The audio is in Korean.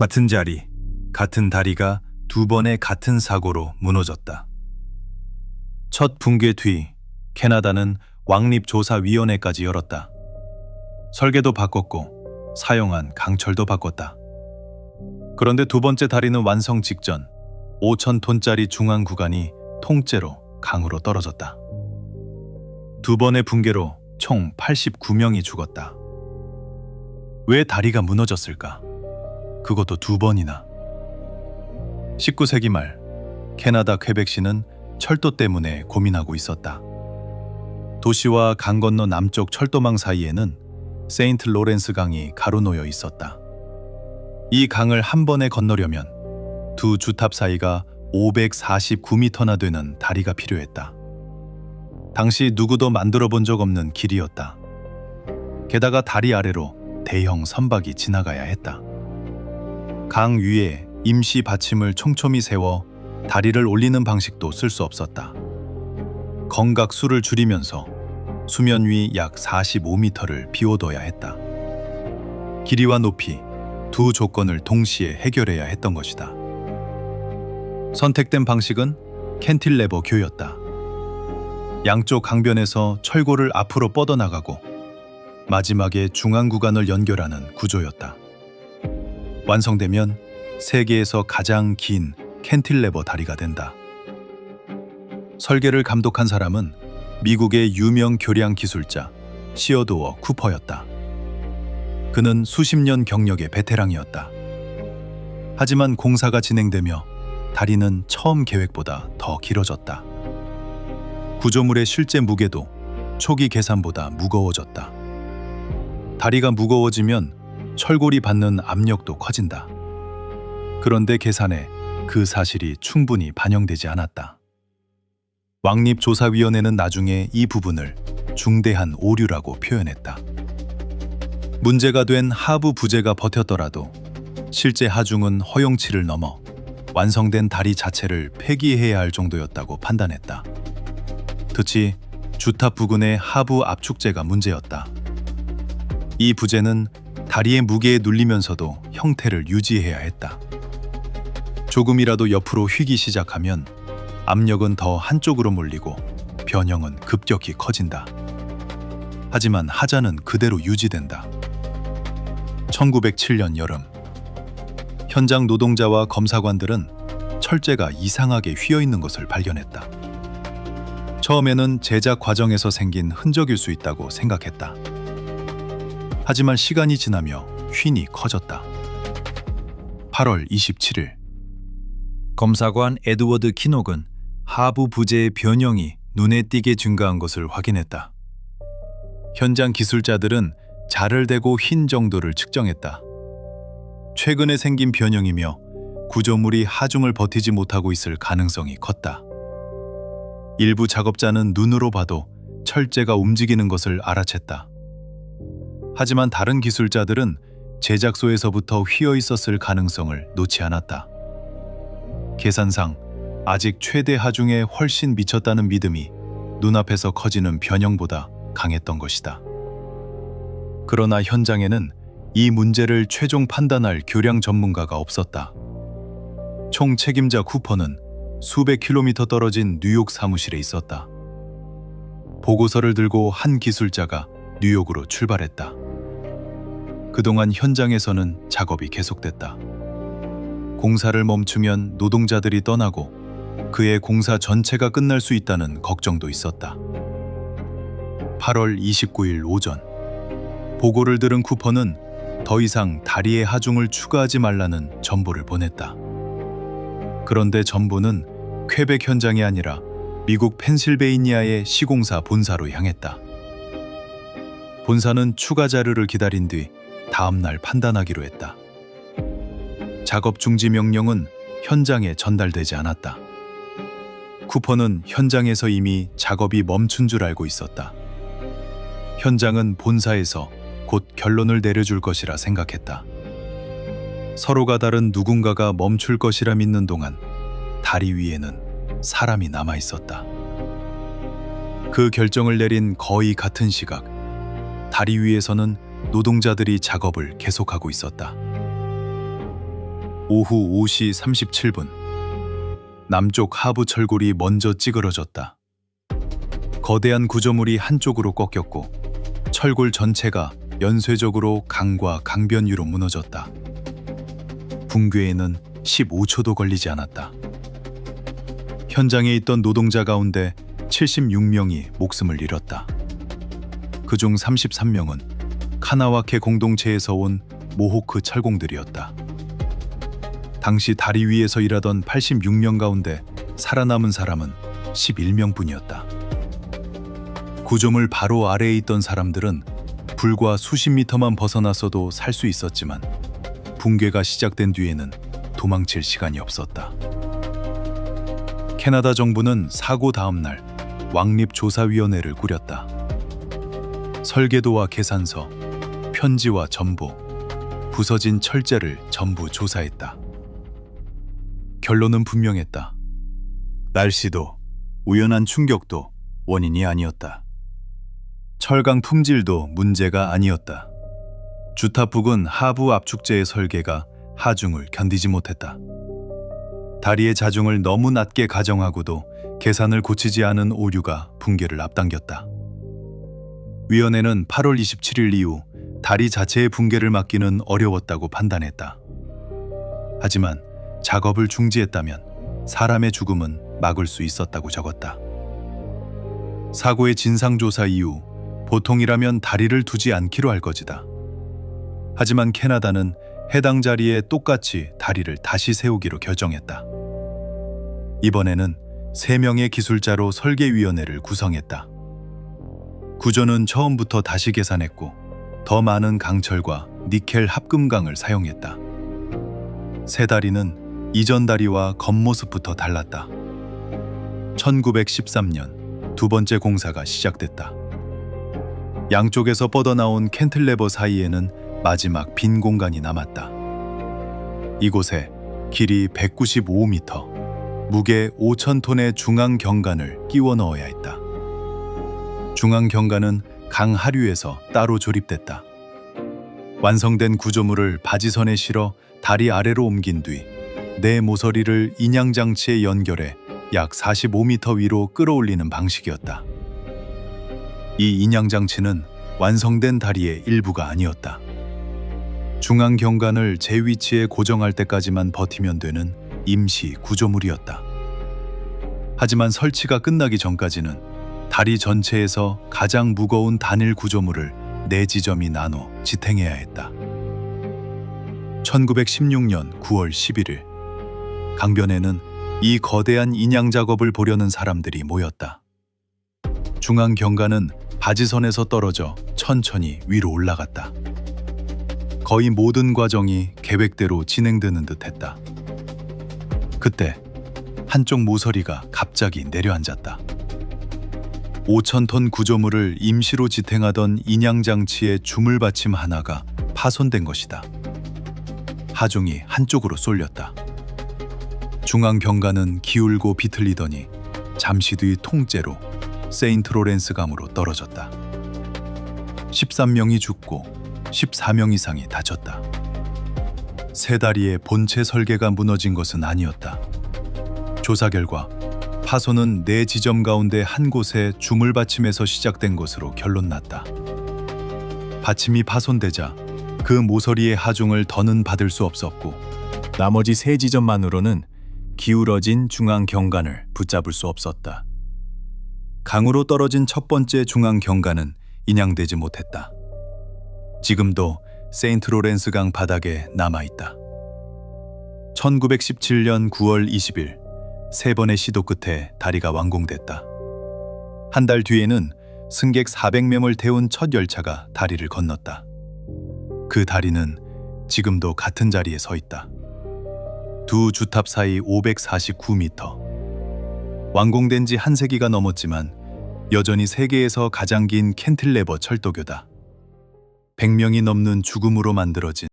같은 자리, 같은 다리가 두 번의 같은 사고로 무너졌다. 첫 붕괴 뒤 캐나다는 왕립조사위원회까지 열었다. 설계도 바꿨고 사용한 강철도 바꿨다. 그런데 두 번째 다리는 완성 직전 5,000톤짜리 중앙 구간이 통째로 강으로 떨어졌다. 두 번의 붕괴로 총 89명이 죽었다. 왜 다리가 무너졌을까? 그것도 두 번이나. 19세기 말 캐나다 퀘벡시는 철도 때문에 고민하고 있었다. 도시와 강 건너 남쪽 철도망 사이에는 세인트 로렌스 강이 가로놓여 있었다. 이 강을 한 번에 건너려면 두 주탑 사이가 549m나 되는 다리가 필요했다. 당시 누구도 만들어 본 적 없는 길이었다. 게다가 다리 아래로 대형 선박이 지나가야 했다. 강 위에 임시 받침을 촘촘히 세워 다리를 올리는 방식도 쓸 수 없었다. 건각수를 줄이면서 수면 위 약 45m를 비워둬야 했다. 길이와 높이 두 조건을 동시에 해결해야 했던 것이다. 선택된 방식은 캔틸레버 교였다. 양쪽 강변에서 철골을 앞으로 뻗어나가고 마지막에 중앙 구간을 연결하는 구조였다. 완성되면 세계에서 가장 긴 캔틸레버 다리가 된다. 설계를 감독한 사람은 미국의 유명 교량 기술자 시어도어 쿠퍼였다. 그는 수십 년 경력의 베테랑이었다. 하지만 공사가 진행되며 다리는 처음 계획보다 더 길어졌다. 구조물의 실제 무게도 초기 계산보다 무거워졌다. 다리가 무거워지면 철골이 받는 압력도 커진다. 그런데 계산에 그 사실이 충분히 반영되지 않았다. 왕립조사위원회는 나중에 이 부분을 중대한 오류라고 표현했다. 문제가 된 하부 부재가 버텼더라도 실제 하중은 허용치를 넘어 완성된 다리 자체를 폐기해야 할 정도였다고 판단했다. 특히 주탑 부근의 하부 압축재가 문제였다. 이 부재는 다리의 무게에 눌리면서도 형태를 유지해야 했다. 조금이라도 옆으로 휘기 시작하면 압력은 더 한쪽으로 몰리고 변형은 급격히 커진다. 하지만 하자는 그대로 유지된다. 1907년 여름, 현장 노동자와 검사관들은 철제가 이상하게 휘어있는 것을 발견했다. 처음에는 제작 과정에서 생긴 흔적일 수 있다고 생각했다. 하지만 시간이 지나며 휜이 커졌다. 8월 27일, 검사관 에드워드 키녹은 하부 부재의 변형이 눈에 띄게 증가한 것을 확인했다. 현장 기술자들은 자를 대고 휜 정도를 측정했다. 최근에 생긴 변형이며 구조물이 하중을 버티지 못하고 있을 가능성이 컸다. 일부 작업자는 눈으로 봐도 철제가 움직이는 것을 알아챘다. 하지만 다른 기술자들은 제작소에서부터 휘어 있었을 가능성을 놓지 않았다. 계산상 아직 최대 하중에 훨씬 미쳤다는 믿음이 눈앞에서 커지는 변형보다 강했던 것이다. 그러나 현장에는 이 문제를 최종 판단할 교량 전문가가 없었다. 총 책임자 쿠퍼는 수백 킬로미터 떨어진 뉴욕 사무실에 있었다. 보고서를 들고 한 기술자가 뉴욕으로 출발했다. 그동안 현장에서는 작업이 계속됐다. 공사를 멈추면 노동자들이 떠나고 그의 공사 전체가 끝날 수 있다는 걱정도 있었다. 8월 29일 오전, 보고를 들은 쿠퍼는 더 이상 다리의 하중을 추가하지 말라는 전보를 보냈다. 그런데 전보는 퀘벡 현장이 아니라 미국 펜실베이니아의 시공사 본사로 향했다. 본사는 추가 자료를 기다린 뒤 다음 날 판단하기로 했다. 작업 중지 명령은 현장에 전달되지 않았다. 쿠퍼는 현장에서 이미 작업이 멈춘 줄 알고 있었다. 현장은 본사에서 곧 결론을 내려줄 것이라 생각했다. 서로가 다른 누군가가 멈출 것이라 믿는 동안 다리 위에는 사람이 남아 있었다. 그 결정을 내린 거의 같은 시각, 다리 위에서는 노동자들이 작업을 계속하고 있었다. 오후 5시 37분. 남쪽 하부 철골이 먼저 찌그러졌다. 거대한 구조물이 한쪽으로 꺾였고 철골 전체가 연쇄적으로 강과 강변 위로 무너졌다. 붕괴에는 15초도 걸리지 않았다. 현장에 있던 노동자 가운데 76명이 목숨을 잃었다. 그중 33명은 카나와케 공동체에서 온 모호크 철공들이었다. 당시 다리 위에서 일하던 86명 가운데 살아남은 사람은 11명뿐이었다. 구조물 바로 아래에 있던 사람들은 불과 수십 미터만 벗어났어도 살 수 있었지만 붕괴가 시작된 뒤에는 도망칠 시간이 없었다. 캐나다 정부는 사고 다음 날 왕립조사위원회를 꾸렸다. 설계도와 계산서, 편지와 전보, 부서진 철제를 전부 조사했다. 결론은 분명했다. 날씨도 우연한 충격도 원인이 아니었다. 철강 품질도 문제가 아니었다. 주탑 부근 하부 압축제의 설계가 하중을 견디지 못했다. 다리의 자중을 너무 낮게 가정하고도 계산을 고치지 않은 오류가 붕괴를 앞당겼다. 위원회는 8월 27일 이후 다리 자체의 붕괴를 막기는 어려웠다고 판단했다. 하지만 작업을 중지했다면 사람의 죽음은 막을 수 있었다고 적었다. 사고의 진상조사 이후 보통이라면 다리를 두지 않기로 할 것이다. 하지만 캐나다는 해당 자리에 똑같이 다리를 다시 세우기로 결정했다. 이번에는 3명의 기술자로 설계위원회를 구성했다. 구조는 처음부터 다시 계산했고 더 많은 강철과 니켈 합금강을 사용했다. 새 다리는 이전 다리와 겉모습부터 달랐다. 1913년 두 번째 공사가 시작됐다. 양쪽에서 뻗어나온 캔틀레버 사이에는 마지막 빈 공간이 남았다. 이곳에 길이 195m, 무게 5,000톤의 중앙 경관을 끼워 넣어야 했다. 중앙 경관은 강 하류에서 따로 조립됐다. 완성된 구조물을 바지선에 실어 다리 아래로 옮긴 뒤 네 모서리를 인양장치에 연결해 약 45m 위로 끌어올리는 방식이었다. 이 인양장치는 완성된 다리의 일부가 아니었다. 중앙 경관을 제 위치에 고정할 때까지만 버티면 되는 임시 구조물이었다. 하지만 설치가 끝나기 전까지는 다리 전체에서 가장 무거운 단일 구조물을 4지점이 나눠 지탱해야 했다. 1916년 9월 11일 강변에는 이 거대한 인양 작업을 보려는 사람들이 모였다. 중앙 경관은 바지선에서 떨어져 천천히 위로 올라갔다. 거의 모든 과정이 계획대로 진행되는 듯했다. 그때 한쪽 모서리가 갑자기 내려앉았다. 5,000톤 구조물을 임시로 지탱하던 인양장치의 주물받침 하나가 파손된 것이다. 하중이 한쪽으로 쏠렸다. 중앙 경관은 기울고 비틀리더니 잠시 뒤 통째로 세인트 로렌스 강으로 떨어졌다. 13명이 죽고 14명 이상이 다쳤다. 세 다리의 본체 설계가 무너진 것은 아니었다. 조사 결과 파손은 4지점 가운데 한 곳에 주물받침에서 시작된 것으로 결론났다. 받침이 파손되자 그 모서리의 하중을 더는 받을 수 없었고 나머지 3지점만으로는 기울어진 중앙 경관을 붙잡을 수 없었다. 강으로 떨어진 첫 번째 중앙 경관은 인양되지 못했다. 지금도 세인트 로렌스 강 바닥에 남아있다. 1917년 9월 20일 3번의 시도 끝에 다리가 완공됐다. 한 달 뒤에는 승객 400명을 태운 첫 열차가 다리를 건넜다. 그 다리는 지금도 같은 자리에 서 있다. 두 주탑 사이 549m. 완공된 지 한 세기가 넘었지만 여전히 세계에서 가장 긴 캔틸레버 철도교다. 100명이 넘는 죽음으로 만들어진